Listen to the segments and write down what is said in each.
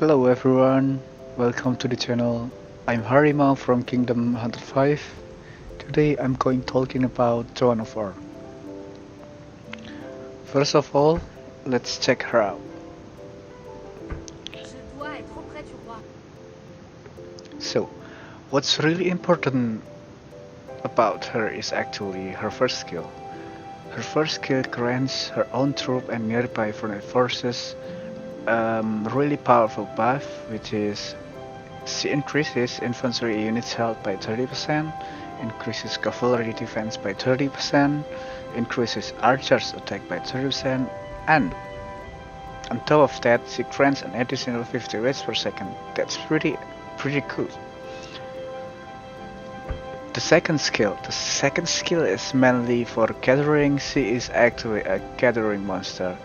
Hello everyone, welcome to the channel. I'm Harimau from Kingdom 105. Today I'm going talking about Joan of Arc. First of all, let's check her out. So, what's really important about her is actually her first skill. Her first skill grants her own troop and nearby foreign forces really powerful buff, which is she increases infantry units health by 30%, increases cavalry defense by 30%, increases archers attack by 30%, and on top of that she grants an additional 50 raids per second. That's pretty cool. The second skill is mainly for gathering. She is actually a gathering monster.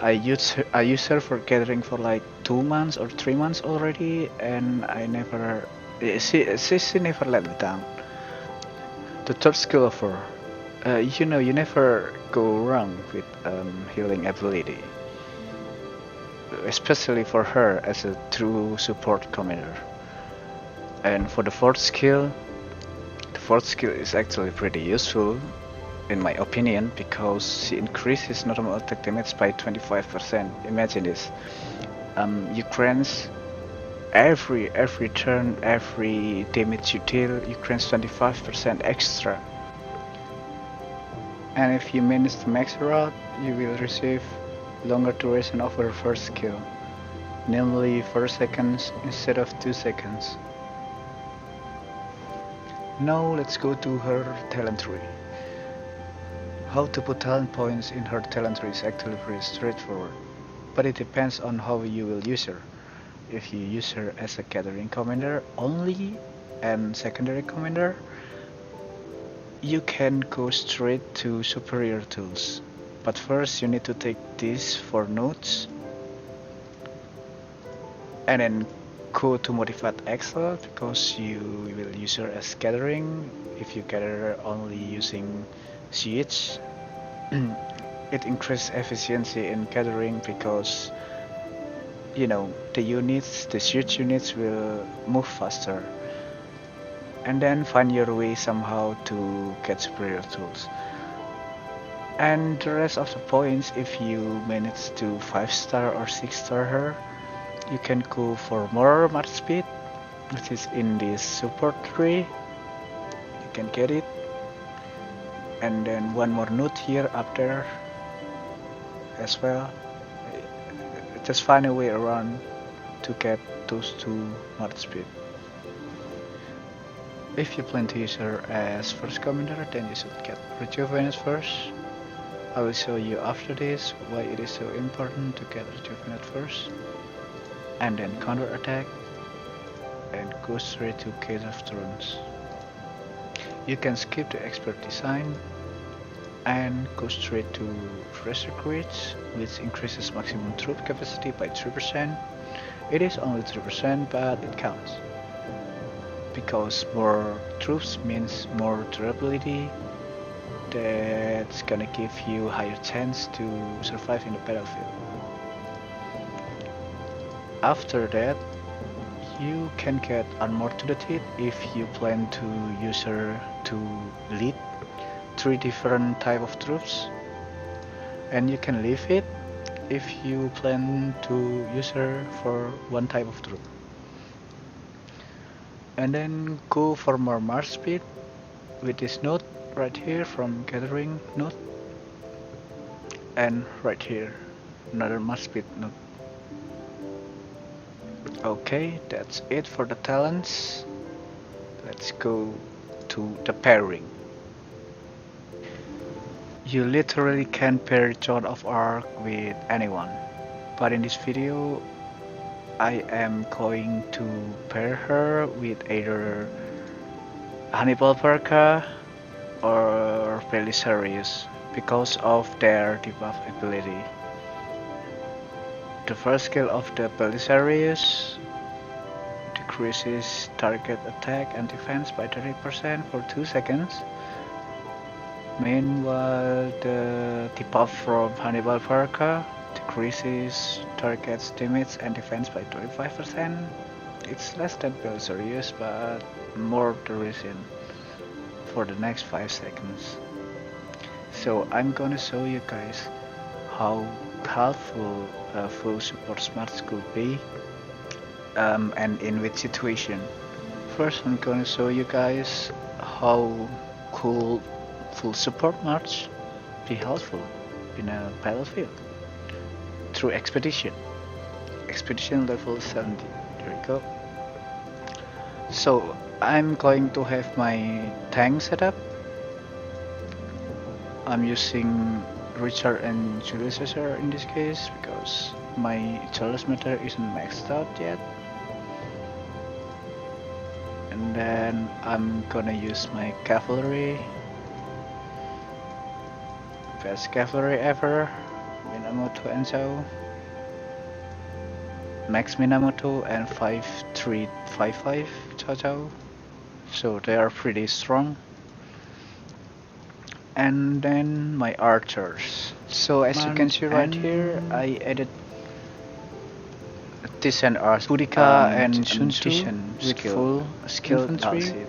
I use her for gathering for like 2 months or 3 months already, and I never she never let me down. The third skill of her, you never go wrong with healing ability, especially for her as a true support commander. And for the fourth skill is actually pretty useful in my opinion, because she increases normal attack damage by 25%. Imagine this. You grant every turn, every damage you deal, you grant 25% extra. And if you manage to max her out, you will receive longer duration of her first skill, namely 4 seconds instead of 2 seconds. Now let's go to her talent tree. How to put talent points in her talent tree is actually pretty straightforward, but it depends on how you will use her. If you use her as a gathering commander only and secondary commander, you can go straight to superior tools. But first you need to take these 4 notes and then go to modified Excel, because you will use her as gathering. If you gather her only using siege, it increases efficiency in gathering, because the siege units will move faster. And then find your way somehow to get superior tools. And the rest of the points, if you manage to 5-star or 6-star her, you can go for more march speed, which is in this support tree. You can get it. And then one more note here up there as well. Just find a way around to get those 2 march speed. If you plan to use her as first commander, then you should get rejuvenate first. I will show you after this why it is so important to get rejuvenate first, and then counter attack, and go straight to Case of Thrones. You can skip the expert design and go straight to fresh recruits, which increases maximum troop capacity by 3%. It is only 3%, but it counts, because more troops means more durability. That's gonna give you higher chance to survive in the battlefield. After that, you can get armor to the teeth if you plan to use her to lead 3 different type of troops, and you can leave it if you plan to use her for one type of troop. And then go for more march speed with this note right here from gathering note, and right here another march speed note. Okay, that's it for the talents. Let's go to the pairing. You literally can pair Joan of Arc with anyone, but in this video I am going to pair her with either Hannibal Barca or Belisarius, because of their debuff ability. The first skill of the Belisarius decreases target attack and defense by 30% for 2 seconds. Meanwhile, the debuff from Hannibal Barca decreases target's damage and defense by 25%. It's less than serious, but more duration for the next 5 seconds. So I'm gonna show you guys how helpful full support smarts could be, and in which situation. First, I'm gonna show you guys how could full support smarts be helpful in a battlefield through expedition. Expedition level 70. There we go. So I'm going to have my tank set up. I'm using Richard and Julius Caesar in this case because my Charles Matter isn't maxed out yet. And then I'm gonna use my cavalry. Best cavalry ever. Minamoto and Zhao. Max Minamoto and 5355 Cao Cao. So they are pretty strong. And then my archers. So as you can see right here, I added Tishan Arch, Boudica and Sun Tzu with full skill infantry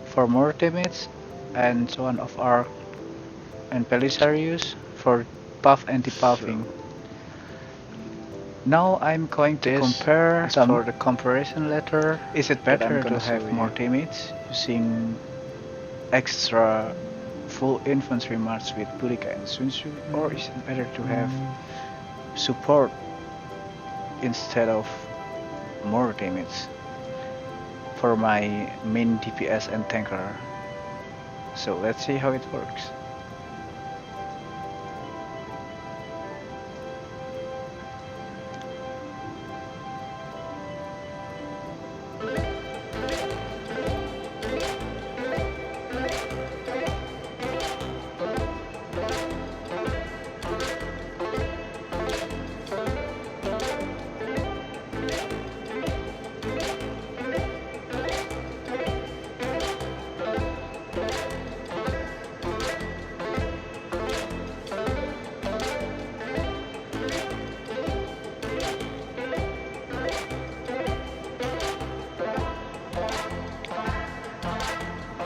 for more damage, and Joan of Arc and Belisarius for buff and debuffing. Now I'm going to compare some for the comparison letter. Is it better to have more damage using extra full infantry march with Boudica and Sun Tzu, or is it better to have support instead of more damage for my main DPS and tanker? So let's see how it works.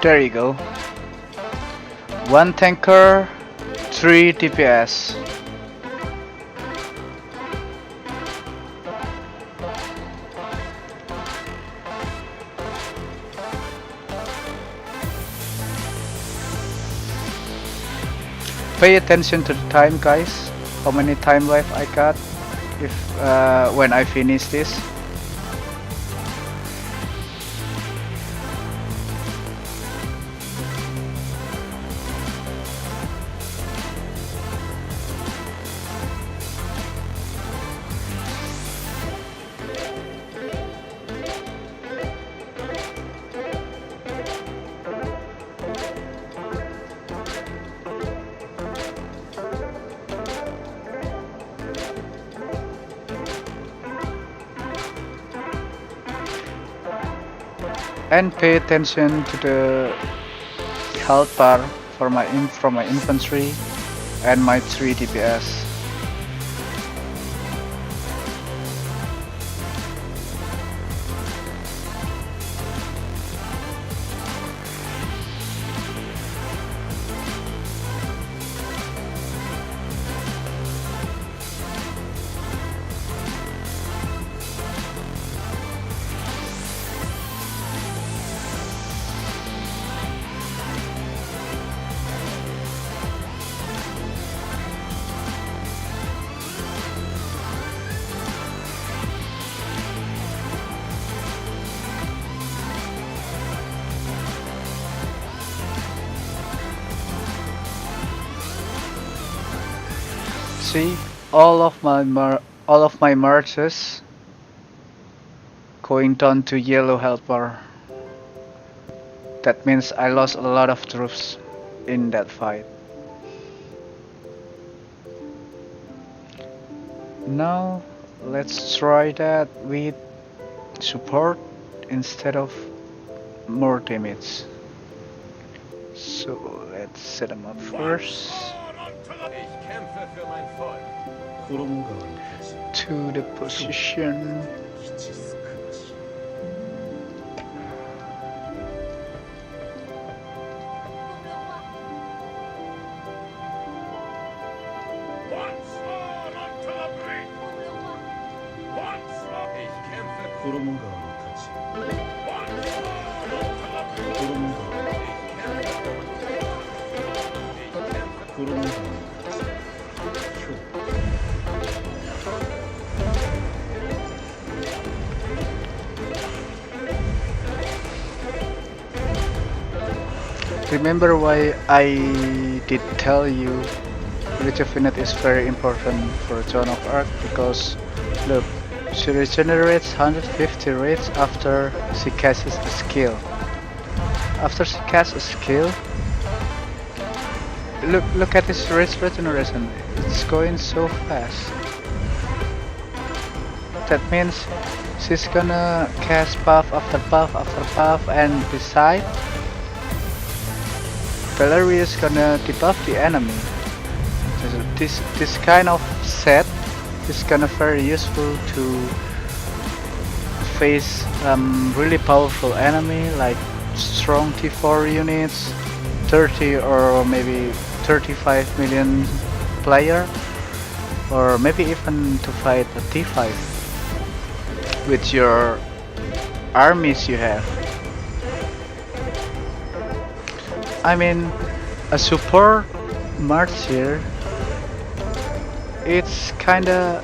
There you go. 1 tanker, 3 DPS. Pay attention to the time, guys. How many time left I got if when I finish this. And pay attention to the health bar for my from my infantry and my 3 DPS. See, all of my marches going down to yellow health bar. That means I lost a lot of troops in that fight. Now let's try that with support instead of more damage. So let's set them up first. Ich kämpfe für mein Volk. to the position. Remember why I did tell you rejuvenate is very important for Joan of Arc, because look, she regenerates 150 rates after she casts a skill. After she casts a skill, look at this rate regeneration. It's going so fast. That means she's gonna cast buff after buff after buff, and beside, Valerie is gonna debuff the enemy. So this kind of set is gonna very useful to face really powerful enemy like strong T4 units, 30 or maybe 35 million player, or maybe even to fight a T5 with your armies you have. I mean, a support martyr, it's kinda,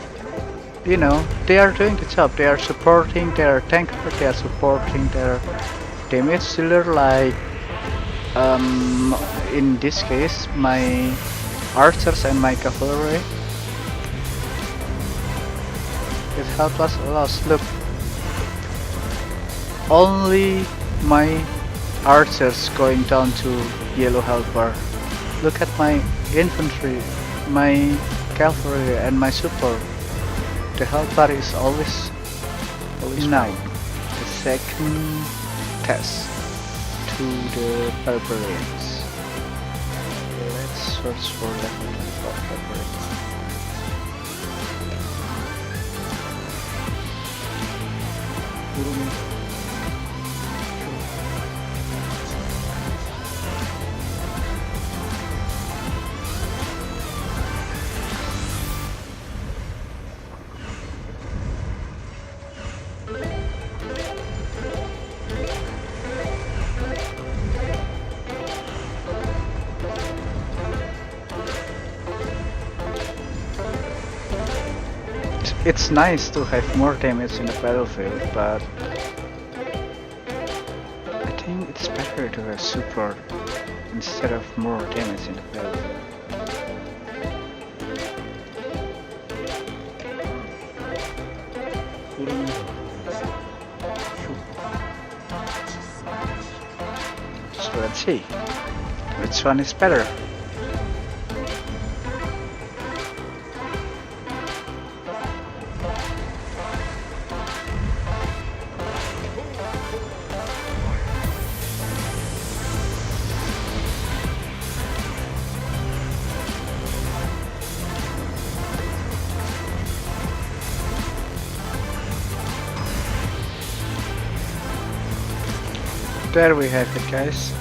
you know, they are doing the job. They are supporting their tanker, they are supporting their damage dealer, like in this case my archers and my cavalry. It helps us a lot. Look, only my archers going down to yellow health bar. Look at my infantry, my cavalry and my support. The health bar is always now. The second test to the barbarians. Let's search for level 24 barbarians. It's nice to have more damage in the battlefield, but I think it's better to have support instead of more damage in the battlefield. So let's see, which one is better? There we have it, guys.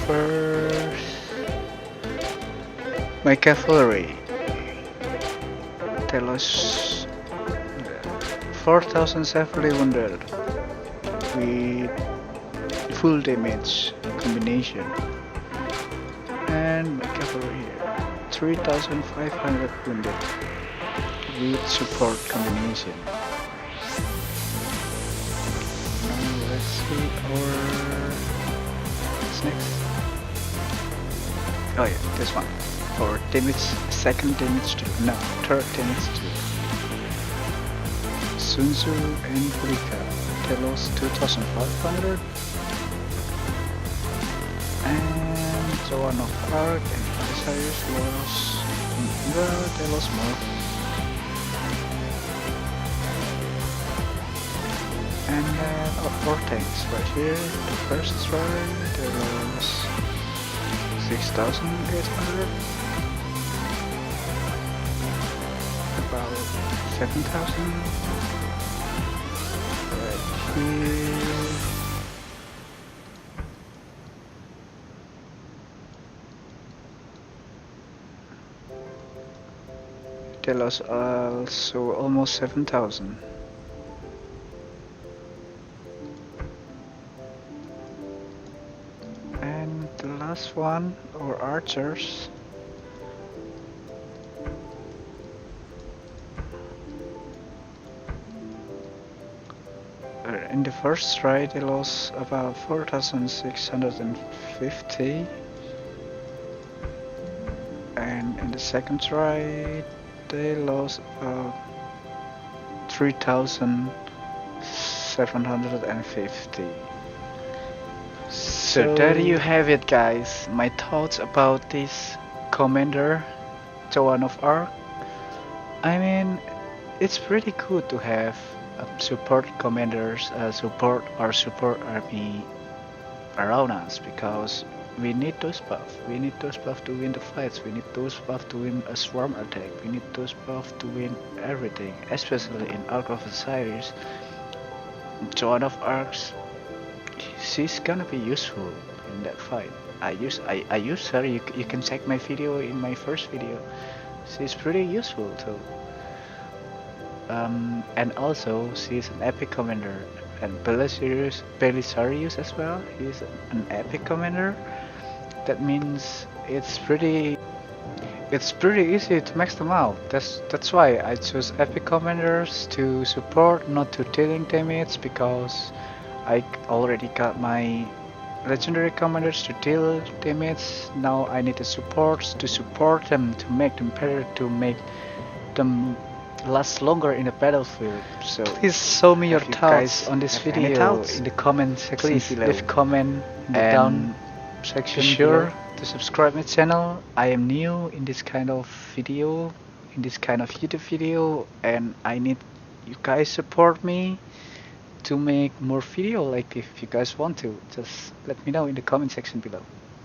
First, my cavalry. Tell us 4,700 with full damage combination, and my cavalry here 3,500 wounded with support combination. Now let's see what's next. Oh yeah, this one. Or damage, second damage to, no, third damage to Sun Tzu and Kurika. Telos 2,500. And Joan of Arc and Osiris was Telos more. And then our tanks right here. The first try there was 6,800, about 7,000 right here. There was also almost 7,000. And the last one, our archers. In the first try they lost about 4,650, and in the second try they lost about 3,750. So there you have it, guys, my thoughts about this commander, Joan of Arc. I mean, it's pretty cool to have support commanders, support army around us, because we need those buffs. We need those buffs to win the fights. We need those buffs to win a swarm attack. We need those buffs to win everything, especially in Arc of Osiris. Joan of Arcs, she's gonna be useful in that fight. I use her. You can check my video in my first video. She's pretty useful too. And also she's an epic commander, and Belisarius as well. He's an epic commander. That means it's pretty easy to max them out. That's why I chose epic commanders to support, not to dealing damage, because I already got my legendary commanders to deal damage. Now I need the supports to support them, to make them better, to make them last longer in the battlefield. So please show me your thoughts on this video in the comment section. Please leave comment in the down section. Be sure to subscribe my channel. I am new in this kind of video, in this kind of YouTube video, and I need you guys support me to make more video like this. If you guys want to, just let me know in the comment section below.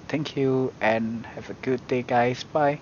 Thank you and have a good day, guys. Bye.